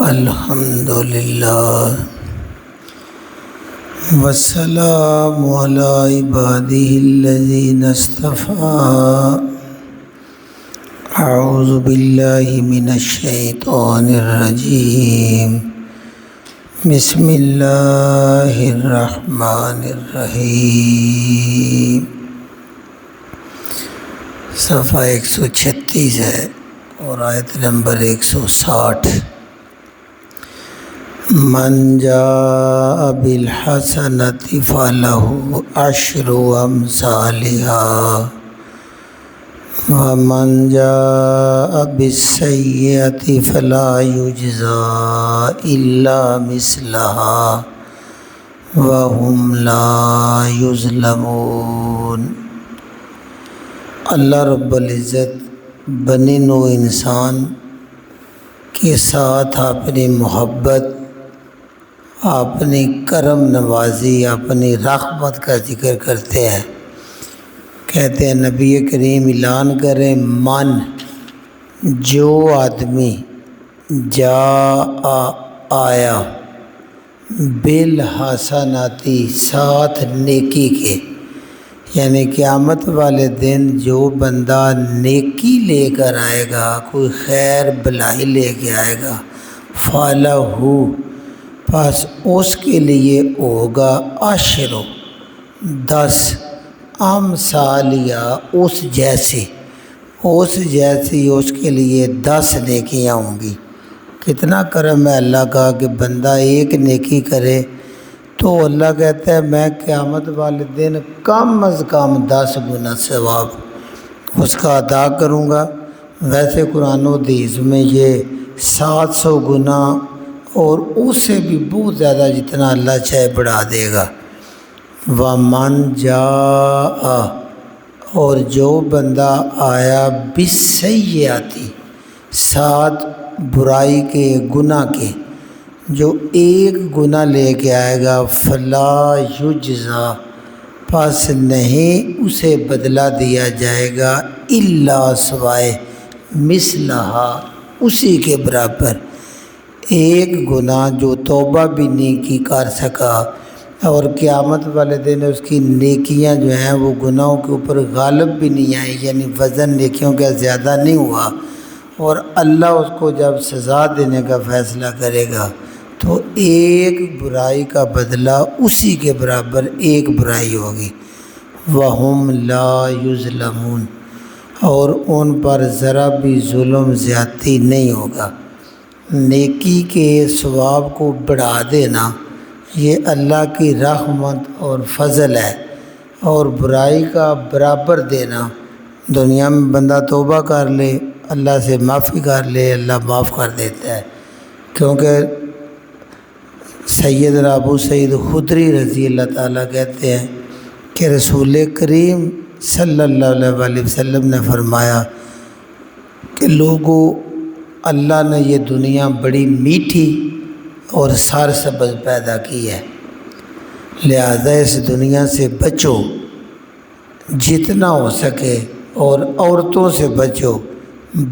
الحمد للہ والسلام علی عبادہ الذین اصطفیٰ اعوذ باللہ من الشیطان الرجیم بسم اللہ الرحمن الرحیم۔ صفحہ 136 ہے اور آیت نمبر 160۔ من جاء بالحسنۃ فلہ عشر امثالها ومن جاء بالسیئۃ فلا یجزی الا مثلها وهم لا یظلمون۔ اللہ رب العزت بنی نوع انسان کے ساتھ اپنی محبت، اپنی کرم نوازی، اپنی رحمت کا ذکر کرتے ہیں۔ کہتے ہیں نبی کریم اعلان کریں، من جو آدمی آیا بالحسناتی ساتھ نیکی کے، یعنی قیامت والے دن جو بندہ نیکی لے کر آئے گا، کوئی خیر بلائی لے کے آئے گا، فالہ پس اس کے لیے ہوگا عشر 10 امثالیہ اس جیسی اس کے لیے 10 نیکیاں ہوں گی۔ کتنا کرم ہے اللہ کا کہ بندہ ایک نیکی کرے تو اللہ کہتا ہے میں قیامت والے دن کم از کم 10 گنا ثواب اس کا ادا کروں گا۔ ویسے قرآن و حدیث میں یہ 700 گنا اور اس سے بھی بہت زیادہ جتنا اللہ چاہے بڑھا دے گا۔ وَمَنْ جَاءَ اور جو بندہ آیا بِالسَّیِّئَةِ ساتھ برائی کے، گناہ کے، جو ایک گناہ لے کے آئے گا، فَلَا يُجْزَى پس نہیں اسے بدلہ دیا جائے گا، اِلَّا سوائے مِثْلَهَا اسی کے برابر۔ ایک گناہ جو توبہ بھی نہیں کی کر سکا اور قیامت والے دن اس کی نیکیاں جو ہیں وہ گناہوں کے اوپر غالب بھی نہیں آئی، یعنی وزن نیکیوں کا زیادہ نہیں ہوا، اور اللہ اس کو جب سزا دینے کا فیصلہ کرے گا تو ایک برائی کا بدلہ اسی کے برابر ایک برائی ہوگی۔ وَهُمْ لَا يُظْلَمُونَ اور ان پر ذرا بھی ظلم زیادتی نہیں ہوگا۔ نیکی کے ثواب کو بڑھا دینا یہ اللہ کی رحمت اور فضل ہے، اور برائی کا برابر دینا، دنیا میں بندہ توبہ کر لے، اللہ سے معافی کر لے، اللہ معاف کر دیتا ہے۔ کیونکہ سیدنا ابو سعید خدری رضی اللہ تعالیٰ کہتے ہیں کہ رسول کریم صلی اللہ علیہ وسلم نے فرمایا کہ لوگوں، اللہ نے یہ دنیا بڑی میٹھی اور سرسبز پیدا کی ہے، لہذا اس دنیا سے بچو جتنا ہو سکے، اور عورتوں سے بچو۔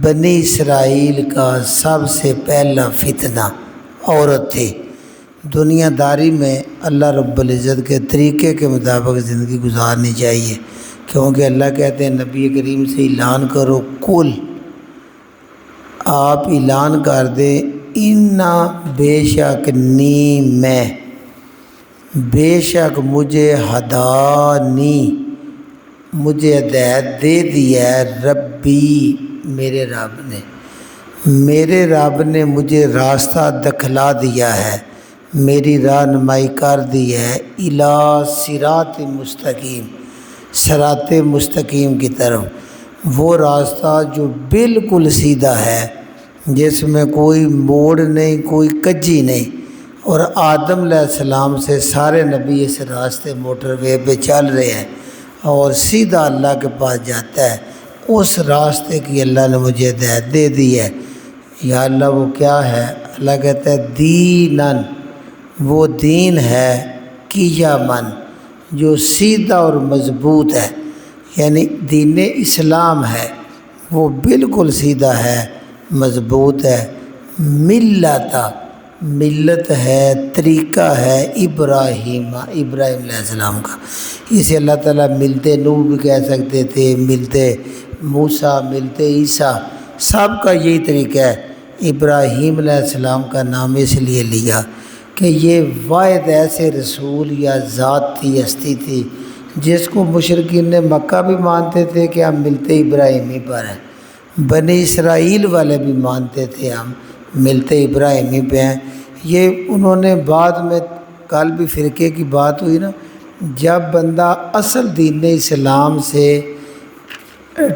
بنی اسرائیل کا سب سے پہلا فتنہ عورت تھی۔ دنیا داری میں اللہ رب العزت کے طریقے کے مطابق زندگی گزارنی چاہیے، کیونکہ اللہ کہتے ہیں نبی کریم سے اعلان کرو، کل آپ اعلان کر دیں، اِنَّا بے شک میں، بے شک مجھے ہدانی مجھے ہدایت دے دی ہے، ربی میرے رب نے مجھے راستہ دکھلا دیا ہے، میری رہنمائی کر دی ہے، اِلیٰ صراط مستقیم، صراط مستقیم کی طرف، وہ راستہ جو بالکل سیدھا ہے، جس میں کوئی موڑ نہیں، کوئی کجی نہیں، اور آدم علیہ السلام سے سارے نبی اس راستے موٹر وے پہ چل رہے ہیں اور سیدھا اللہ کے پاس جاتا ہے۔ اس راستے کی اللہ نے مجھے ہدایت دے دی ہے۔ یا اللہ وہ کیا ہے؟ اللہ کہتا ہے دینن، وہ دین ہے قیمن جو سیدھا اور مضبوط ہے، یعنی دین اسلام ہے وہ بالکل سیدھا ہے، مضبوط ہے۔ ملتا، ملت ہے، طریقہ ہے ابراہیم علیہ السلام کا۔ اسے اللہ تعالیٰ ملتے نوح بھی کہہ سکتے تھے، ملتے موسیٰ، ملتے عیسیٰ، سب کا یہی طریقہ ہے۔ ابراہیم علیہ السلام کا نام اس لیے لیا کہ یہ واحد ایسے رسول یا ذات تھی، ہستی تھی، جس کو مشرکین مکہ بھی مانتے تھے کہ ہم ملتے ابراہیمی پر ہیں، بنی اسرائیل والے بھی مانتے تھے ہم ملتے ابراہیمی پہ ہیں۔ یہ انہوں نے بعد میں، کل بھی فرقے کی بات ہوئی نا، جب بندہ اصل دین اسلام سے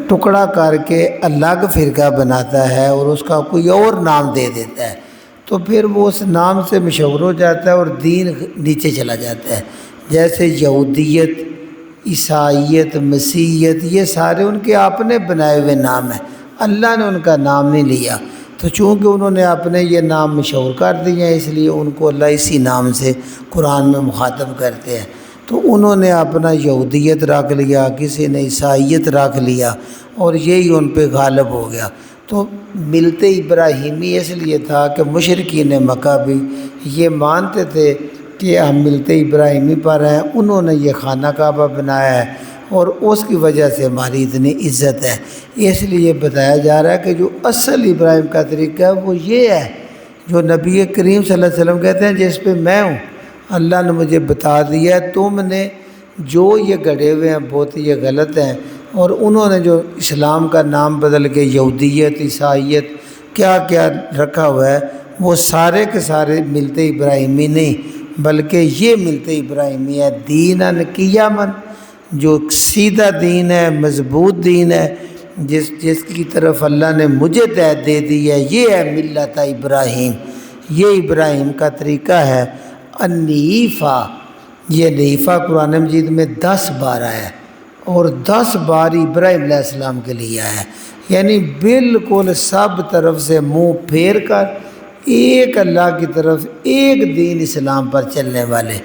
ٹکڑا کر کے الگ فرقہ بناتا ہے اور اس کا کوئی اور نام دے دیتا ہے تو پھر وہ اس نام سے مشہور ہو جاتا ہے اور دین نیچے چلا جاتا ہے۔ جیسے یہودیت، عیسائیت، مسیحیت، یہ سارے ان کے اپنے بنائے ہوئے نام ہیں، اللہ نے ان کا نام نہیں لیا، تو چونکہ انہوں نے اپنے یہ نام مشہور کر دیے ہیں اس لیے ان کو اللہ اسی نام سے قرآن میں مخاطب کرتے ہیں۔ تو انہوں نے اپنا یہودیت رکھ لیا، کسی نے عیسائیت رکھ لیا اور یہی ان پہ غالب ہو گیا۔ تو ملتے ابراہیمی اس لیے تھا کہ مشرکین مکہ بھی یہ مانتے تھے کہ ہم ملتے ابراہیمی پر ہیں، انہوں نے یہ خانہ کعبہ بنایا ہے اور اس کی وجہ سے ہماری اتنی عزت ہے۔ اس لیے بتایا جا رہا ہے کہ جو اصل ابراہیم کا طریقہ ہے وہ یہ ہے جو نبی کریم صلی اللہ علیہ وسلم کہتے ہیں، جس پہ میں ہوں، اللہ نے مجھے بتا دیا ہے، تم نے جو یہ گڑھے ہوئے ہیں بہت یہ غلط ہیں، اور انہوں نے جو اسلام کا نام بدل کے یہودیت، عیسائیت کیا کیا رکھا ہوا ہے، وہ سارے کے سارے ملتے ابراہیمی نہیں بلکہ یہ ملتے ابراہیمی ہے دیناً قیاماً، جو سیدھا دین ہے، مضبوط دین ہے، جس کی طرف اللہ نے مجھے ہدایت دے دی ہے، یہ ہے ملت ابراہیم، یہ ابراہیم کا طریقہ ہے۔ النیفہ، یہ نیفہ قرآن مجید میں 10 بار آیا ہے اور 10 بار ابراہیم علیہ السلام کے لیے آیا ہے، یعنی بالکل سب طرف سے منہ پھیر کر ایک اللہ کی طرف، ایک دین اسلام پر چلنے والے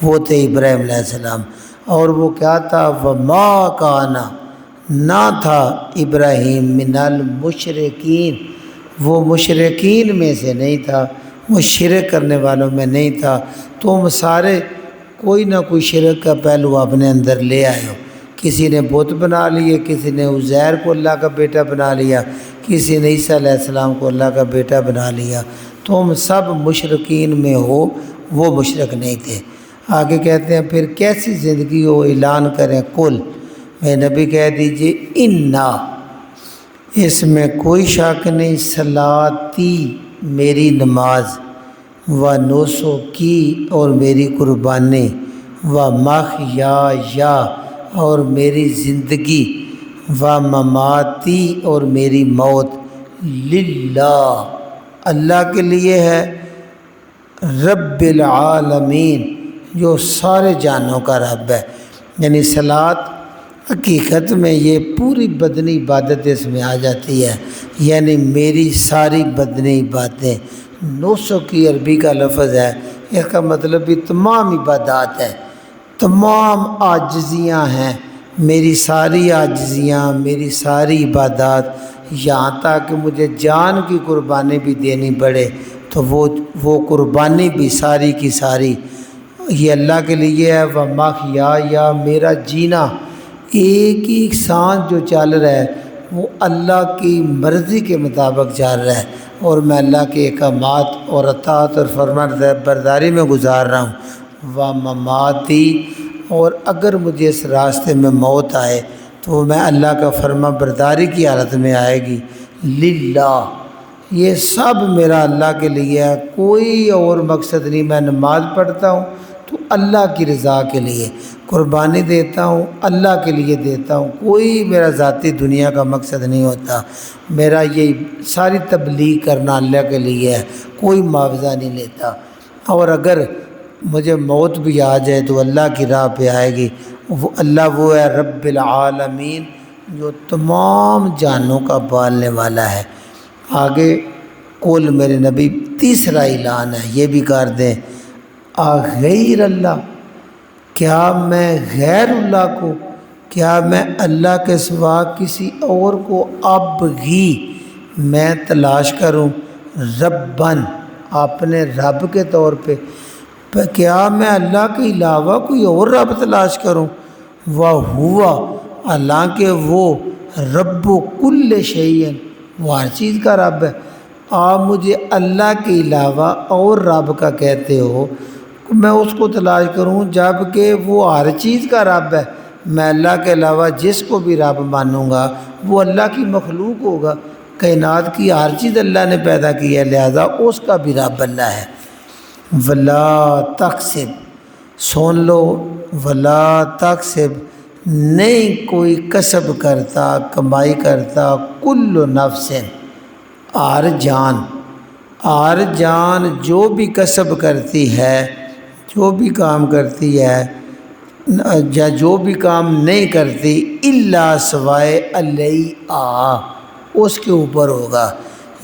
وہ تھے ابراہیم علیہ السلام۔ اور وہ کیا تھا؟ وما کانا، نہ تھا ابراہیم من المشرکین، وہ مشرکین میں سے نہیں تھا، وہ شرک کرنے والوں میں نہیں تھا۔ تم سارے کوئی نہ کوئی شرک کا پہلو اپنے اندر لے آئے ہو، کسی نے بت بنا لیے، کسی نے عزیر کو اللہ کا بیٹا بنا لیا، کسی نے عیسیٰ علیہ السلام کو اللہ کا بیٹا بنا لیا، تم سب مشرکین میں ہو، وہ مشرک نہیں تھے۔ آگے کہتے ہیں پھر کیسی زندگی ہو اعلان کریں، کل میں نبی کہہ دیجئے انا، اس میں کوئی شک نہیں، صلاتی میری نماز، و نوسو کی اور میری قربانی، و محیا اور میری زندگی، و مماتی اور میری موت، للہ اللہ کے لیے ہے، رب العالمین جو سارے جانوں کا رب ہے۔ یعنی صلاۃ حقیقت میں یہ پوری بدنی عبادت اس میں آ جاتی ہے، یعنی میری ساری بدنی عبادتیں، 900 کی عربی کا لفظ ہے، اس کا مطلب بھی تمام عبادات ہے، تمام عاجزیاں ہیں، میری ساری عاجزیاں، میری ساری عبادات، یہاں تک کہ مجھے جان کی قربانی بھی دینی پڑے تو وہ قربانی بھی ساری کی ساری یہ اللہ کے لیے ہے۔ و محیا، یا میرا جینا، ایک ایک سانس جو چل رہا ہے وہ اللہ کی مرضی کے مطابق چل رہا ہے اور میں اللہ کے احکامات اور اطاعت اور فرمان برداری میں گزار رہا ہوں۔ و مماتی، اور اگر مجھے اس راستے میں موت آئے تو وہ میں اللہ کا فرما برداری کی حالت میں آئے گی۔ للہ، یہ سب میرا اللہ کے لیے ہے، کوئی اور مقصد نہیں۔ میں نماز پڑھتا ہوں تو اللہ کی رضا کے لیے، قربانی دیتا ہوں اللہ کے لیے دیتا ہوں، کوئی میرا ذاتی دنیا کا مقصد نہیں ہوتا، میرا یہ ساری تبلیغ کرنا اللہ کے لیے ہے، کوئی معاوضہ نہیں لیتا۔ اور اگر مجھے موت بھی آ جائے تو اللہ کی راہ پہ آئے گی۔ وہ اللہ وہ ہے رب العالمین جو تمام جانوں کا پالنے والا ہے۔ آگے کل میرے نبی تیسرا اعلان ہے، یہ بھی کر دیں، غیر اللہ، کیا میں غیر اللہ کو، کیا میں اللہ کے سوا کسی اور کو اب ہی میں تلاش کروں، ربن اپنے رب کے طور پہ کیا میں اللہ کے علاوہ کوئی اور رب تلاش کروں؟ وَهُوَ حالانکہ وہ رب کل شیء وہ ہر چیز کا رب ہے۔ آپ مجھے اللہ کے علاوہ اور رب کا کہتے ہو، میں اس کو تلاش کروں جب کہ وہ ہر چیز کا رب ہے۔ میں اللہ کے علاوہ جس کو بھی رب مانوں گا وہ اللہ کی مخلوق ہوگا۔ کائنات کی ہر چیز اللہ نے پیدا کی ہے، لہذا اس کا بھی رب اللہ ہے۔ ولا تکسب سن لو، ولا تکسب نہیں کوئی کسب کرتا، کمائی کرتا، کل نفس ہر جان جو بھی کسب کرتی ہے، جو بھی کام کرتی ہے یا جو بھی کام نہیں کرتی، الا سوائے علیہا اس کے اوپر ہوگا،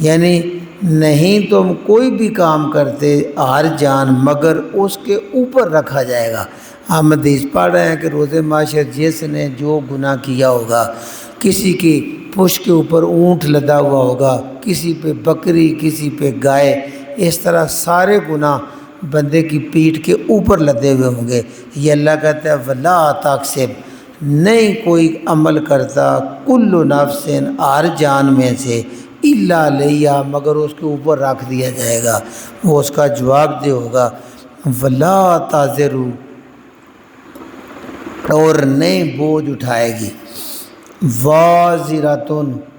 یعنی نہیں تم کوئی بھی کام کرتے ہر جان مگر اس کے اوپر رکھا جائے گا۔ ہم حدیث پڑھ رہے ہیں کہ روز محشر جس نے جو گناہ کیا ہوگا، کسی کی پشت کے اوپر اونٹ لدا ہوا ہوگا، کسی پہ بکری، کسی پہ گائے، اس طرح سارے گناہ بندے کی پیٹھ کے اوپر لدے ہوئے ہوں گے۔ یہ اللہ کہتا ہے ولا تکسب نہیں کوئی عمل کرتا، کل نفس ہر جان میں سے، الا علیہا مگر اس کے اوپر رکھ دیا جائے گا، وہ اس کا جواب دے ہوگا۔ ولا تزر اور نہیں بوجھ اٹھائے گی، وازرۃ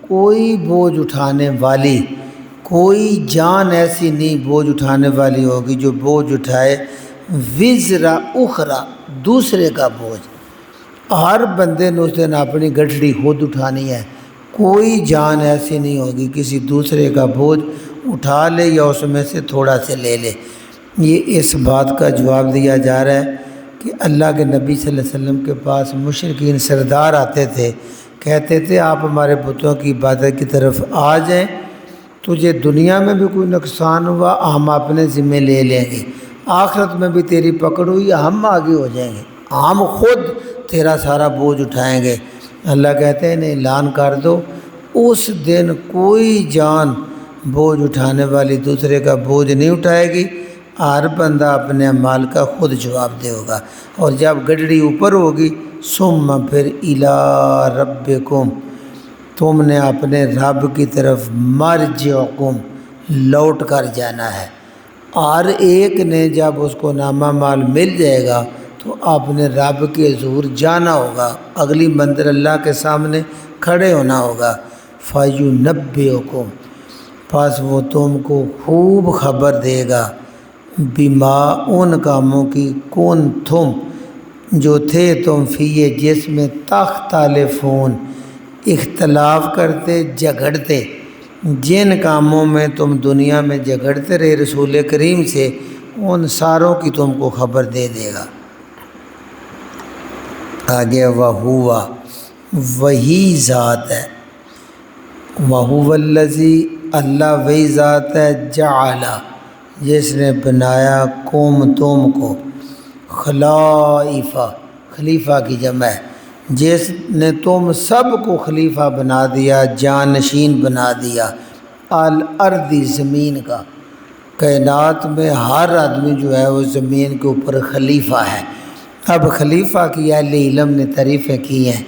کوئی بوجھ اٹھانے والی، کوئی جان ایسی نہیں بوجھ اٹھانے والی ہوگی جو بوجھ اٹھائے وزر اخرى دوسرے کا بوجھ۔ ہر بندے نے اس دن اپنی گٹھڑی خود اٹھانی ہے، کوئی جان ایسی نہیں ہوگی کسی دوسرے کا بوجھ اٹھا لے یا اس میں سے تھوڑا سے لے لے۔ یہ اس بات کا جواب دیا جا رہا ہے کہ اللہ کے نبی صلی اللہ علیہ وسلم کے پاس مشرکین سردار آتے تھے، کہتے تھے آپ ہمارے بتوں کی عبادت کی طرف آ جائیں، تجھے دنیا میں بھی کوئی نقصان ہوا ہم اپنے ذمہ لے لیں گے، آخرت میں بھی تیری پکڑ ہوئی ہم آگے ہو جائیں گے، ہم خود تیرا سارا بوجھ اٹھائیں گے۔ اللہ کہتے ہیں نہیں، اعلان کر دو اس دن کوئی جان بوجھ اٹھانے والی دوسرے کا بوجھ نہیں اٹھائے گی، ہر بندہ اپنے اعمال کا خود جواب دے ہوگا۔ اور جب گڈڑی اوپر ہوگی ثم پھر الی ربکم تم نے اپنے رب کی طرف مرجعکم لوٹ کر جانا ہے۔ ہر ایک نے جب اس کو نامہ مال مل جائے گا تو اپنے رب کے حضور جانا ہوگا، اگلی منزل اللہ کے سامنے کھڑے ہونا ہوگا۔ فَيُنَبِّئُكُمْ پس وہ تم کو خوب خبر دے گا، بما ان کاموں کی کون تم جو تھے تم فیہ جس میں تختلفون اختلاف کرتے جھگڑتے، جن کاموں میں تم دنیا میں جھگڑتے رہے رسول کریم سے ان ساروں کی تم کو خبر دے دے گا۔ آگے وَهُوَ وہی ذات ہے، وَهُوَ الَّذِي اللہ وہی ذات ہے جعل جس نے بنایا قوم تم کو خلائفہ، خلیفہ کی جمع ہے، جس نے تم سب کو خلیفہ بنا دیا، جانشین بنا دیا، الارض زمین کا، کائنات میں ہر آدمی جو ہے وہ زمین کے اوپر خلیفہ ہے۔ اب خلیفہ کی اہل علم نے تعریفیں کی ہیں،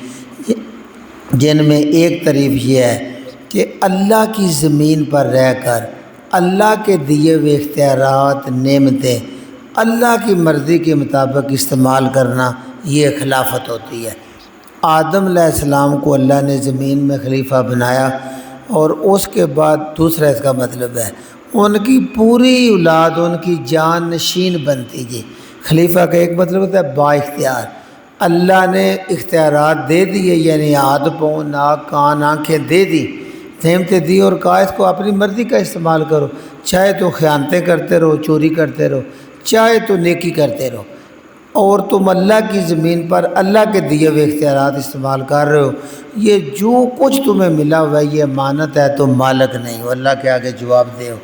جن میں ایک تعریف یہ ہے کہ اللہ کی زمین پر رہ کر اللہ کے دیے ہوئے اختیارات، نعمتیں اللہ کی مرضی کے مطابق استعمال کرنا، یہ خلافت ہوتی ہے۔ آدم علیہ السلام کو اللہ نے زمین میں خلیفہ بنایا، اور اس کے بعد دوسرا اس کا مطلب ہے ان کی پوری اولاد ان کی جان نشین بنتی جی۔ خلیفہ کا ایک مطلب ہوتا ہے با اختیار، اللہ نے اختیارات دے دیے، یعنی ہاتھ پاؤں ناک کان آنکھیں دے دی، نعمتیں دی اور کہا اس کو اپنی مرضی کا استعمال کرو، چاہے تو خیانتیں کرتے رہو، چوری کرتے رہو، چاہے تو نیکی کرتے رہو، اور تم اللہ کی زمین پر اللہ کے دیے ہوئے اختیارات استعمال کر رہے ہو، یہ جو کچھ تمہیں ملا ہوا ہے یہ امانت ہے، تم مالک نہیں ہو، اللہ کے آگے جواب دے ہو۔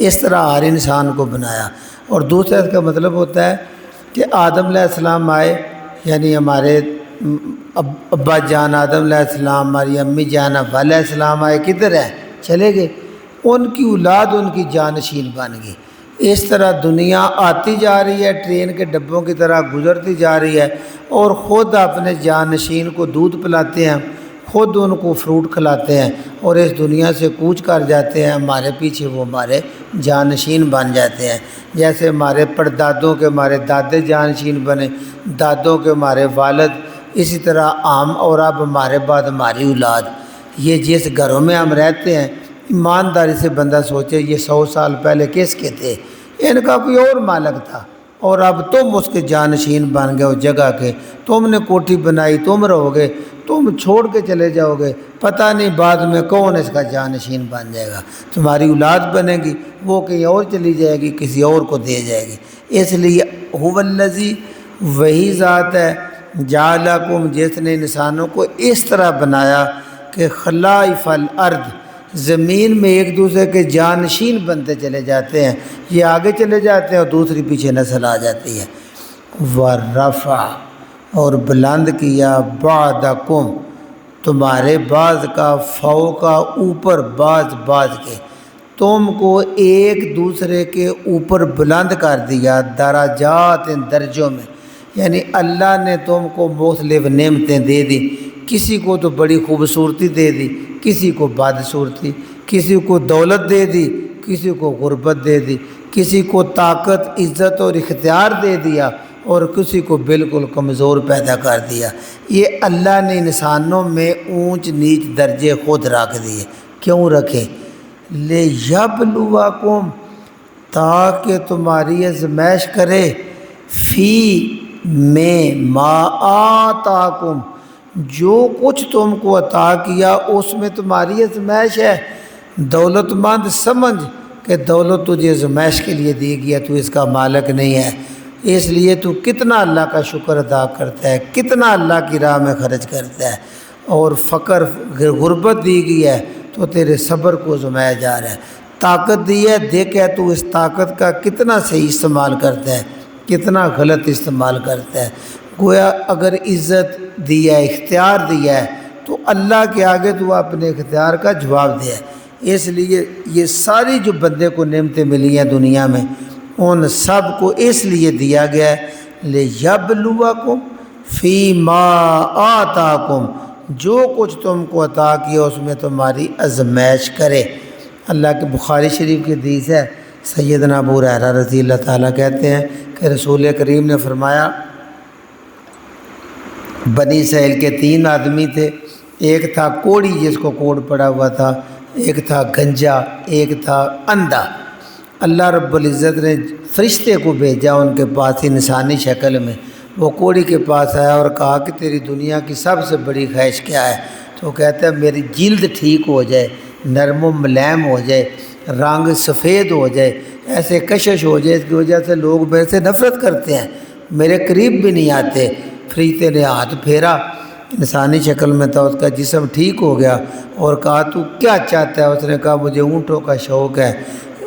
اس طرح ہر انسان کو بنایا۔ اور دوسرا اس کا مطلب ہوتا ہے کہ آدم علیہ السلام آئے، یعنی ہمارے ابا جان آدم علیہ السلام، ہماری امی جان حوا علیہ السلام آئے، کدھر ہے؟ چلے گئے، ان کی اولاد ان کی جانشین بن گئی۔ اس طرح دنیا آتی جا رہی ہے، ٹرین کے ڈبوں کی طرح گزرتی جا رہی ہے، اور خود اپنے جانشین کو دودھ پلاتے ہیں، خود ان کو فروٹ کھلاتے ہیں، اور اس دنیا سے کوچ کر جاتے ہیں۔ ہمارے پیچھے وہ ہمارے جانشین بن جاتے ہیں، جیسے ہمارے پردادوں کے ہمارے دادے جانشین بنے، دادوں کے ہمارے والد، اسی طرح عام، اور اب ہمارے بعد ہماری اولاد۔ یہ جس گھروں میں ہم رہتے ہیں، ایمانداری سے بندہ سوچے یہ 100 سال پہلے کس کے تھے؟ ان کا کوئی اور مالک تھا، اور اب تم اس کے جانشین بن گئے اس جگہ کے۔ تم نے کوٹھی بنائی، تم رہو گے، تم چھوڑ کے چلے جاؤ گے، پتہ نہیں بعد میں کون اس کا جانشین بن جائے گا۔ تمہاری اولاد بنے گی، وہ کہیں اور چلی جائے گی، کسی اور کو دے جائے گی۔ اس لیے هو الذی، وہی ذات ہے، جعلکم، جس نے انسانوں کو اس طرح بنایا کہ خلائف الارض، زمین میں ایک دوسرے کے جانشین بنتے چلے جاتے ہیں، یہ آگے چلے جاتے ہیں اور دوسری پیچھے نسل آ جاتی ہے۔ ورفع، اور بلند کیا، بعدکم، تمہارے بعض کا، فوقا، اوپر، بعض کے، تم کو ایک دوسرے کے اوپر بلند کر دیا، درجات، درجوں میں، یعنی اللہ نے تم کو مختلف نعمتیں دے دی۔ کسی کو تو بڑی خوبصورتی دے دی، کسی کو بدصورتی، کسی کو دولت دے دی، کسی کو غربت دے دی، کسی کو طاقت، عزت اور اختیار دے دیا، اور کسی کو بالکل کمزور پیدا کر دیا۔ یہ اللہ نے انسانوں میں اونچ نیچ درجے خود رکھ دیے۔ کیوں رکھے؟ لِیَبْلُوَکُمْ، تاکہ تمہاری آزمائش کرے، فی میں، ما آتاکم، جو کچھ تم کو عطا کیا اس میں تمہاری آزمائش ہے۔ دولت مند سمجھ کہ دولت تجھے آزمائش کے لیے دی گیا، تو اس کا مالک نہیں ہے، اس لیے تو کتنا اللہ کا شکر ادا کرتا ہے، کتنا اللہ کی راہ میں خرچ کرتا ہے۔ اور فقر، غربت دی گئی ہے تو تیرے صبر کو آزمایا جا رہا ہے۔ طاقت دی ہے، دیکھے تو اس طاقت کا کتنا صحیح استعمال کرتا ہے، کتنا غلط استعمال کرتا ہے۔ گویا اگر عزت دیا ہے، اختیار دیا ہے، تو اللہ کے آگے تو اپنے اختیار کا جواب دے۔ اس لیے یہ ساری جو بندے کو نعمتیں ملی ہیں دنیا میں، ان سب کو اس لیے دیا گیا ہے، لِیَبْلُوَکُمْ فِی مَا آتَاکُمْ، جو کچھ تم کو عطا کیا اس میں تمہاری آزمائش کرے۔ اللہ کے بخاری شریف کی حدیث ہے، سیدنا ابو ہریرہ رضی اللہ تعالیٰ کہتے ہیں کہ رسول کریم نے فرمایا، بنی اسرائیل کے 3 آدمی تھے، ایک تھا کوڑی جس کو کوڑ پڑا ہوا تھا، ایک تھا گنجا، ایک تھا اندھا۔ اللہ رب العزت نے فرشتے کو بھیجا ان کے پاس انسانی شکل میں۔ وہ کوڑی کے پاس آیا اور کہا کہ تیری دنیا کی سب سے بڑی خواہش کیا ہے؟ تو کہتا ہے میری جلد ٹھیک ہو جائے، نرم و ملائم ہو جائے، رنگ سفید ہو جائے، ایسے کشش ہو جائے، اس کی وجہ سے لوگ میرے سے نفرت کرتے ہیں، میرے قریب بھی نہیں آتے۔ فرشتے نے ہاتھ پھیرا، انسانی شکل میں تھا، اس کا جسم ٹھیک ہو گیا، اور کہا تو کیا چاہتا ہے؟ اس نے کہا مجھے اونٹوں کا شوق ہے،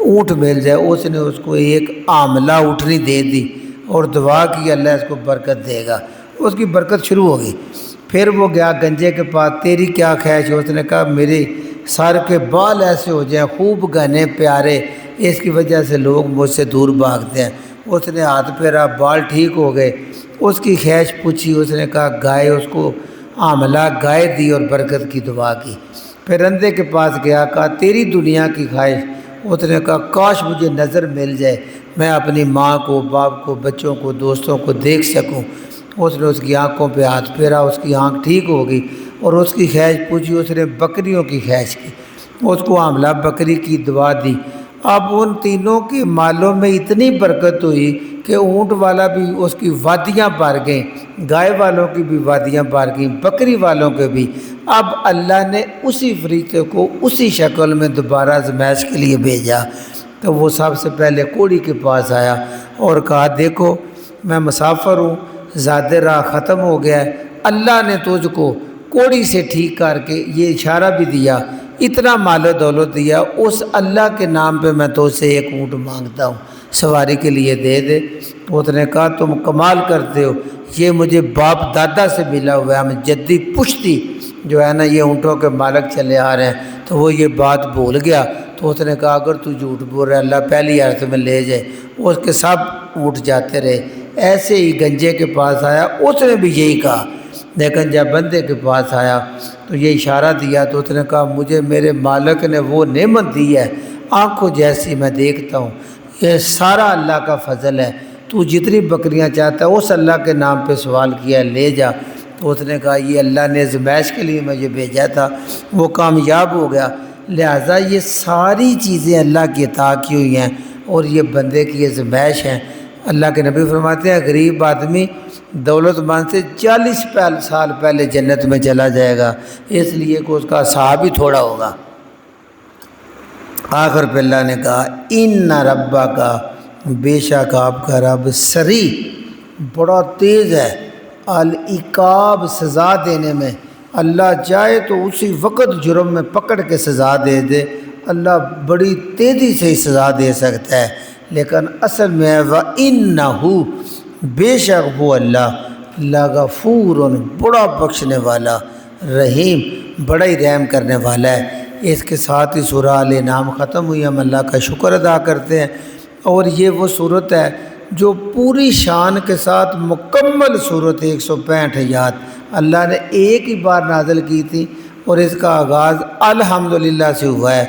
اونٹ مل جائے۔ اس نے اس کو ایک عاملہ اونٹنی دے دی اور دعا کی اللہ اس کو برکت دے گا، اس کی برکت شروع ہو گئی۔ پھر وہ گیا گنجے کے پاس، تیری کیا خواہش ہے؟ اس نے کہا میرے سر کے بال ایسے ہو جائیں خوب گھنے پیارے، اس کی وجہ سے لوگ مجھ سے دور بھاگتے ہیں۔ اس نے ہاتھ پھیرا، بال ٹھیک ہو گئے۔ اس کی خواہش پوچھی، اس نے کہا گائے، اس کو عاملہ گائے دی اور برکت کی دعا کی۔ پھر اندھے کے پاس گیا، کہا تیری دنیا کی خواہش؟ اس نے کہا کاش مجھے نظر مل جائے، میں اپنی ماں کو، باپ کو، بچوں کو، دوستوں کو دیکھ سکوں۔ اس نے اس کی آنکھوں پہ ہاتھ پھیرا، اس کی آنکھ ٹھیک ہو گئی، اور اس کی خواہش پوچھی، اس نے بکریوں کی خواہش کی، اس کو عاملہ بکری کی دعا دی۔ اب ان تینوں کے مالوں میں اتنی برکت ہوئی کہ اونٹ والا بھی اس کی وادیاں بھر گئیں، گائے والوں کی بھی وادیاں بھر گئیں، بکری والوں کے بھی۔ اب اللہ نے اسی فرشتے کو اسی شکل میں دوبارہ آزمائش کے لیے بھیجا، تو وہ سب سے پہلے کوڑی کے پاس آیا اور کہا دیکھو میں مسافر ہوں، زیادہ راہ ختم ہو گیا ہے، اللہ نے تجھ کو کوڑی سے ٹھیک کر کے یہ اشارہ بھی دیا، اتنا مال و دولت دیا، اس اللہ کے نام پہ میں تو سے ایک اونٹ مانگتا ہوں، سواری کے لیے دے دے۔ اس نے کہا تم کمال کرتے ہو، یہ مجھے باپ دادا سے ملا ہوا ہے، ہم جدی پشتی جو ہے نا یہ اونٹوں کے مالک چلے آ رہے ہیں، تو وہ یہ بات بھول گیا، تو اس نے کہا اگر تو جھوٹ بول رہا ہے اللہ پہلی عرص میں لے جائے، اس کے سب اٹھ جاتے رہے۔ ایسے ہی گنجے کے پاس آیا، اس نے بھی یہی کہا، لیکن جب بندے کے پاس آیا تو یہ اشارہ دیا تو اس نے کہا مجھے میرے مالک نے وہ نعمت دی ہے آنکھوں جیسی میں دیکھتا ہوں، یہ سارا اللہ کا فضل ہے، تو جتنی بکریاں چاہتا ہے اس اللہ کے نام پہ سوال کیا لے جا۔ تو اس نے کہا یہ اللہ نے آزمائش کے لیے مجھے بھیجا تھا، وہ کامیاب ہو گیا، لہٰذا یہ ساری چیزیں اللہ کی عطا کی ہوئی ہیں اور یہ بندے کی آزمائش ہیں۔ اللہ کے نبی فرماتے ہیں غریب آدمی دولت مند سے 40 سال پہلے جنت میں چلا جائے گا، اس لیے کہ اس کا حساب ہی تھوڑا ہوگا۔ آخر پہ اللہ نے کہا ان ربا کا، بے شک آپ کا رب سری بڑا تیز ہے، العقاب سزا دینے میں، اللہ چاہے تو اسی وقت جرم میں پکڑ کے سزا دے دے، اللہ بڑی تیزی سے سزا دے سکتا ہے، لیکن اصل میں وَإِنَّهُ، بے شک وہ اللہ لغفور، بڑا بخشنے والا، رحیم، بڑا ہی رحم کرنے والا ہے۔ اس کے ساتھ ہی سورہ آل انعام ختم ہوئی، ہم اللہ کا شکر ادا کرتے ہیں، اور یہ وہ صورت ہے جو پوری شان کے ساتھ مکمل صورت 165 آیات اللہ نے ایک ہی بار نازل کی تھی، اور اس کا آغاز الحمدللہ سے ہوا ہے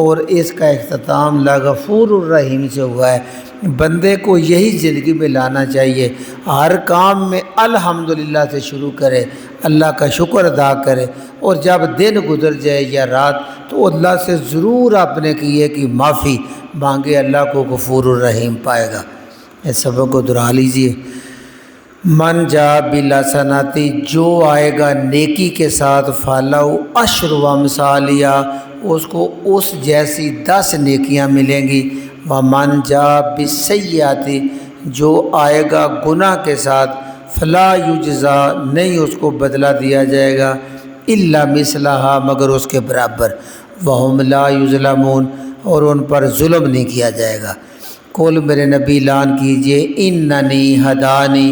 اور اس کا اختتام لغفور الرحیم سے ہوا ہے۔ بندے کو یہی زندگی میں لانا چاہیے، ہر کام میں الحمدللہ سے شروع کرے، اللہ کا شکر ادا کرے، اور جب دن گزر جائے یا رات تو اللہ سے ضرور اپنے کیے کی معافی مانگے، اللہ کو غفور الرحیم پائے گا۔ اس سبق کو دہرا لیجیے۔ من جا بالحسناتی، جو آئے گا نیکی کے ساتھ، فَلَهُ عَشْرُ أَمْثَالِهَا، اس کو اس جیسی 10 نیکیاں ملیں گی۔ وَمَنْ جَاءَ بِالسَّيِّئَةِ، جو آئے گا گناہ کے ساتھ، فَلَا يُجْزَىٰ، نہیں اس کو بدلہ دیا جائے گا، إِلَّا مِثْلَهَا، مگر اس کے برابر، وَهُمْ لَا يُظْلَمُونَ، اور ان پر ظلم نہیں کیا جائے گا۔ قل میرے نبی اعلان کیجئے، اننی ہدانی،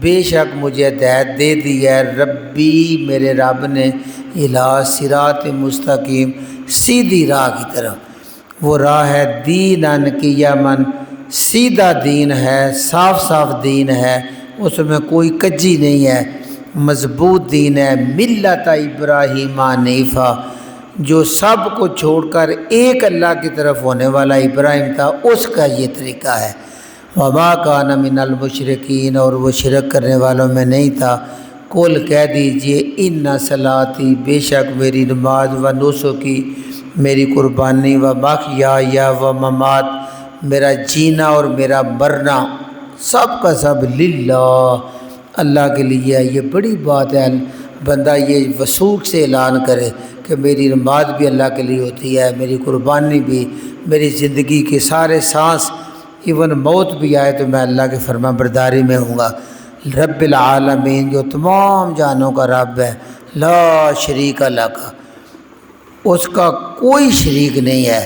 بے شک مجھے ہدایت دے دی ہے ربی، میرے رب نے، الی صراط مستقیم، سیدھی راہ کی طرف۔ وہ راہ ہے دینن قیمن، سیدھا دین ہے، صاف صاف دین ہے، اس میں کوئی کجی نہیں ہے، مضبوط دین ہے، ملت ابراہیم حنیفہ، جو سب کو چھوڑ کر ایک اللہ کی طرف ہونے والا ابراہیم تھا، اس کا یہ طریقہ ہے۔ وما کان من المشرکین، اور وہ شرک کرنے والوں میں نہیں تھا۔ قل کہہ دیجئے ان صلاتی، بے شک میری نماز، و نسکی، میری قربانی، و محیایا و ممات، میرا جینا اور میرا مرنا، سب کا سب للہ، اللہ کے لیے ہے۔ یہ بڑی بات ہے، بندہ یہ وثوق سے اعلان کرے کہ میری نماز بھی اللہ کے لیے ہوتی ہے، میری قربانی بھی، میری زندگی کے سارے سانس، ایون موت بھی آئے تو میں اللہ کے فرما برداری میں ہوں گا۔ رب العالمین، جو تمام جانوں کا رب ہے، لا شریک لہ کا، اس کا کوئی شریک نہیں ہے،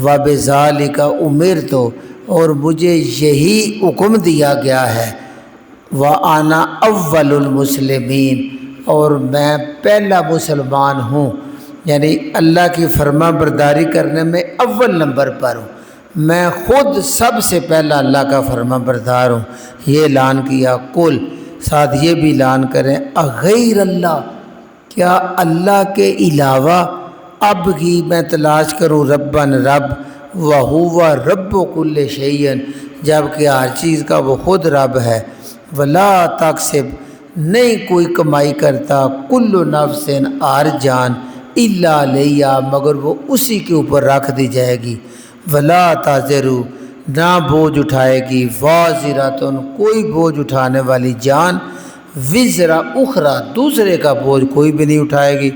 وبذالک امرت، اور مجھے یہی حکم دیا گیا ہے، وانا اول المسلمین، اور میں پہلا مسلمان ہوں، یعنی اللہ کی فرما برداری کرنے میں اول نمبر پر ہوں، میں خود سب سے پہلا اللہ کا فرما بردار ہوں۔ یہ اعلان کیا۔ قل، ساتھ یہ بھی اعلان کریں، اغیر اللہ، کیا اللہ کے علاوہ اب ہی میں تلاش کروں ربن رب، وہو رب کل شیء، جبکہ ہر چیز کا وہ خود رب ہے، ولا تکسب، نہیں کوئی کمائی کرتا، کل نفس، ہر جان، الا علیہا، مگر وہ اسی کے اوپر رکھ دی جائے گی، ولا تزر، نہ بوجھ اٹھائے گی، وازرۃ، کوئی بوجھ اٹھانے والی جان، وزر اخری، دوسرے کا بوجھ کوئی بھی نہیں اٹھائے گی،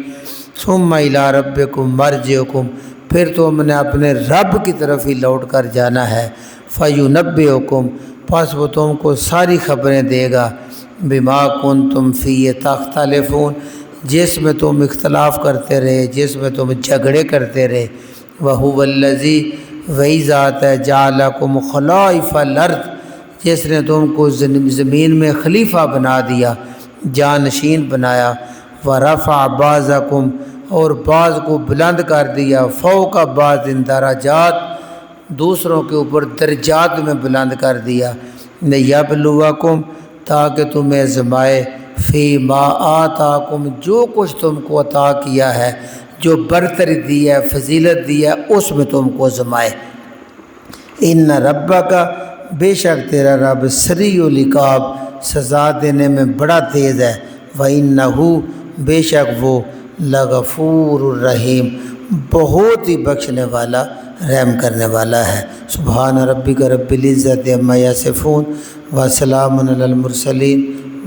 ثم الی ربکم مرجعکم، پھر تم نے اپنے رب کی طرف ہی لوٹ کر جانا ہے، فینبئکم، پس وہ تم کو ساری خبریں دے گا، بما کنتم فیہ تختلفون، جس میں تم اختلاف کرتے رہے، جس میں تم جھگڑے کرتے رہے، وہو الذی، وہی ذات ہے، جعلکم خلائف الارض، جس نے تم کو زمین میں خلیفہ بنا دیا، جانشین بنایا، ورفع بعضکم، اور بعض کو بلند کر دیا، فوق بعض درجات، دوسروں کے اوپر درجات میں بلند کر دیا، لیبلوکم تاکہ تمہیں آزمائے، فی ما آتاکم جو کچھ تم کو عطا کیا ہے، جو برتری دی ہے، فضیلت دی ہے، اس میں تم کو آزمائے۔ ان ربک بے شک تیرا رب سریع العقاب سزا دینے میں بڑا تیز ہے، وَإِنَّهُ بے شک وہ لغفور الرحیم بہت ہی بخشنے والا رحم کرنے والا ہے۔ سبحان ربک رب العزت عما یصفون وسلام علی المرسلین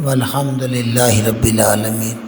والحمد للہ رب العالمین۔